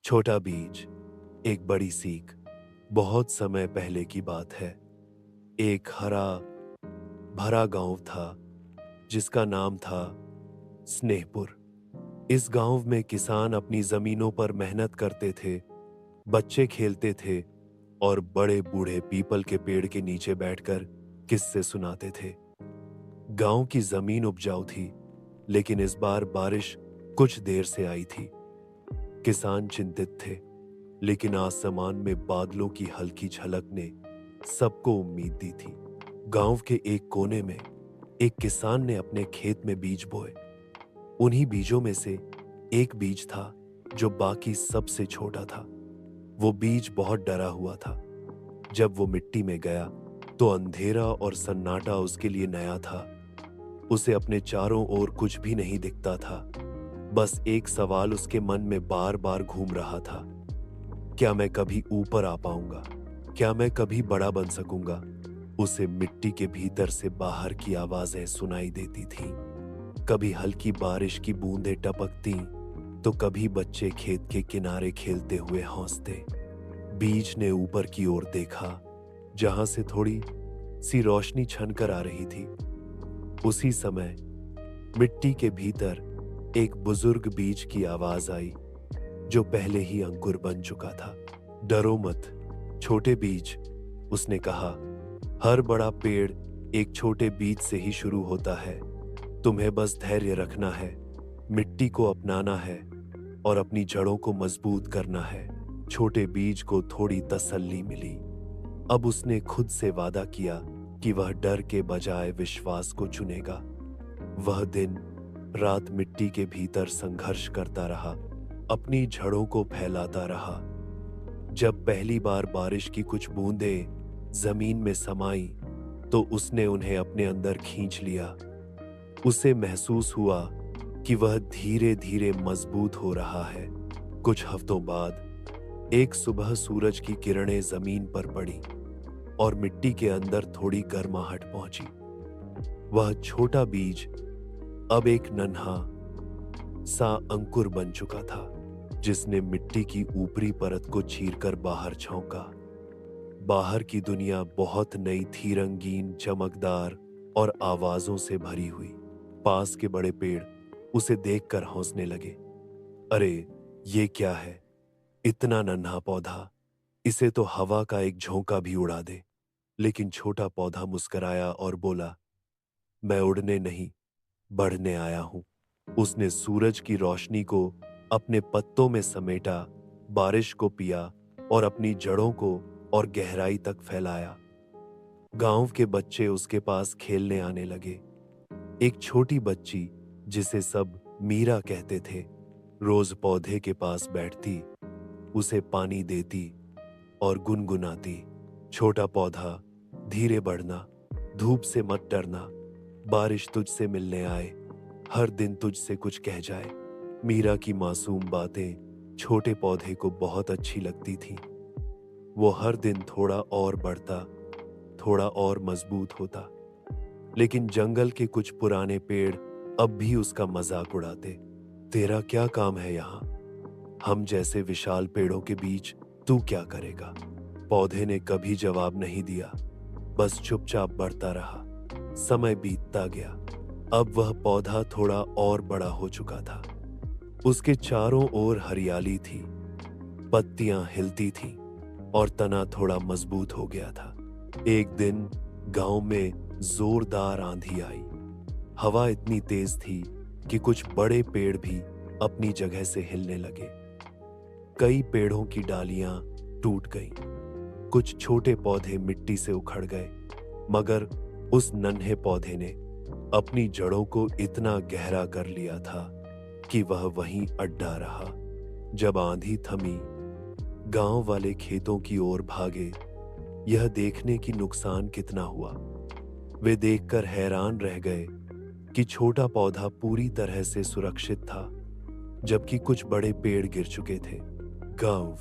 छोटा बीज, एक बड़ी सीख। बहुत समय पहले की बात है। एक हरा भरा गांव था जिसका नाम था स्नेहपुर। इस गांव में किसान अपनी जमीनों पर मेहनत करते थे, बच्चे खेलते थे और बड़े बूढ़े पीपल के पेड़ के नीचे बैठकर किस्से सुनाते थे। गांव की जमीन उपजाऊ थी, लेकिन इस बार बारिश कुछ देर से आई थी। किसान चिंतित थे, लेकिन आसमान में बादलों की हल्की झलक ने सबको उम्मीद दी थी। गांव के एक कोने में एक किसान ने अपने खेत में बीज बोए। उन्हीं बीजों में से एक बीज था जो बाकी सबसे छोटा था। वो बीज बहुत डरा हुआ था। जब वो मिट्टी में गया तो अंधेरा और सन्नाटा उसके लिए नया था। उसे अपने चारों ओर कुछ भी नहीं दिखता था। बस एक सवाल उसके मन में बार बार घूम रहा था। क्या मैं कभी ऊपर आ पाऊंगा? क्या मैं कभी बड़ा बन सकूंगा? उसे मिट्टी के भीतर से बाहर की आवाजें सुनाई देती थीं। कभी हल्की बारिश की बूंदें टपकती, तो कभी बच्चे खेत के किनारे खेलते हुए हंसते। बीज ने ऊपर की ओर देखा, जहां से थोड़ी सी रोशनी छनकर आ रही थी। उसी समय मिट्टी के भीतर एक बुजुर्ग बीज की आवाज आई, जो पहले ही अंकुर बन चुका था। डरो मत, छोटे बीज, उसने कहा। हर बड़ा पेड़ एक छोटे बीज से ही शुरू होता है। तुम्हें बस धैर्य रखना है, मिट्टी को अपनाना है और अपनी जड़ों को मजबूत करना है। छोटे बीज को थोड़ी तसल्ली मिली। अब उसने खुद से वादा किया कि वह डर के बजाय विश्वास को चुनेगा। वह दिन रात मिट्टी के भीतर संघर्ष करता रहा, अपनी जड़ों को फैलाता रहा। जब पहली बार बारिश की कुछ बूंदें जमीन में समाई, तो उसने उन्हें अपने अंदर खींच लिया। उसे महसूस हुआ कि वह धीरे धीरे मजबूत हो रहा है। कुछ हफ्तों बाद एक सुबह सूरज की किरणें जमीन पर पड़ी और मिट्टी के अंदर थोड़ी गर्माहट पहुंची। वह छोटा बीज अब एक नन्हा सा अंकुर बन चुका था, जिसने मिट्टी की ऊपरी परत को चीरकर बाहर झोंका। बाहर की दुनिया बहुत नई थी, रंगीन, चमकदार और आवाजों से भरी हुई। पास के बड़े पेड़ उसे देखकर हंसने लगे। अरे, ये क्या है? इतना नन्हा पौधा, इसे तो हवा का एक झोंका भी उड़ा दे। लेकिन छोटा पौधा मुस्कुराया और बोला, मैं उड़ने नहीं, बढ़ने आया हूं। उसने सूरज की रोशनी को अपने पत्तों में समेटा, बारिश को पिया और अपनी जड़ों को और गहराई तक फैलाया। गांव के बच्चे उसके पास खेलने आने लगे। एक छोटी बच्ची, जिसे सब मीरा कहते थे, रोज पौधे के पास बैठती, उसे पानी देती और गुनगुनाती, छोटा पौधा, धीरे बढ़ना, धूप से मत डरना, बारिश तुझसे मिलने आए, हर दिन तुझसे कुछ कह जाए। मीरा की मासूम बातें छोटे पौधे को बहुत अच्छी लगती थीं। वो हर दिन थोड़ा और बढ़ता, थोड़ा और मजबूत होता। लेकिन जंगल के कुछ पुराने पेड़ अब भी उसका मजाक उड़ाते। तेरा क्या काम है यहाँ? हम जैसे विशाल पेड़ों के बीच तू क्या करेगा? पौधे ने कभी जवाब नहीं दिया, बस चुपचाप बढ़ता रहा। समय बीतता गया। अब वह पौधा थोड़ा और बड़ा हो चुका था। उसके चारों ओर हरियाली थी, पत्तियां हिलती थीं और तना थोड़ा मजबूत हो गया था। एक दिन गांव में जोरदार आंधी आई। हवा इतनी तेज थी कि कुछ बड़े पेड़ भी अपनी जगह से हिलने लगे। कई पेड़ों की डालियां टूट गईं। कुछ छोटे पौधे मिट्टी से उखड़ गए, मगर उस नन्हे पौधे ने अपनी जड़ों को इतना गहरा कर लिया था कि वह वहीं अड्डा रहा। जब आंधी थमी, गांव वाले खेतों की ओर भागे, यह देखने की नुकसान कितना हुआ। वे देखकर हैरान रह गए कि छोटा पौधा पूरी तरह से सुरक्षित था, जबकि कुछ बड़े पेड़ गिर चुके थे। गांव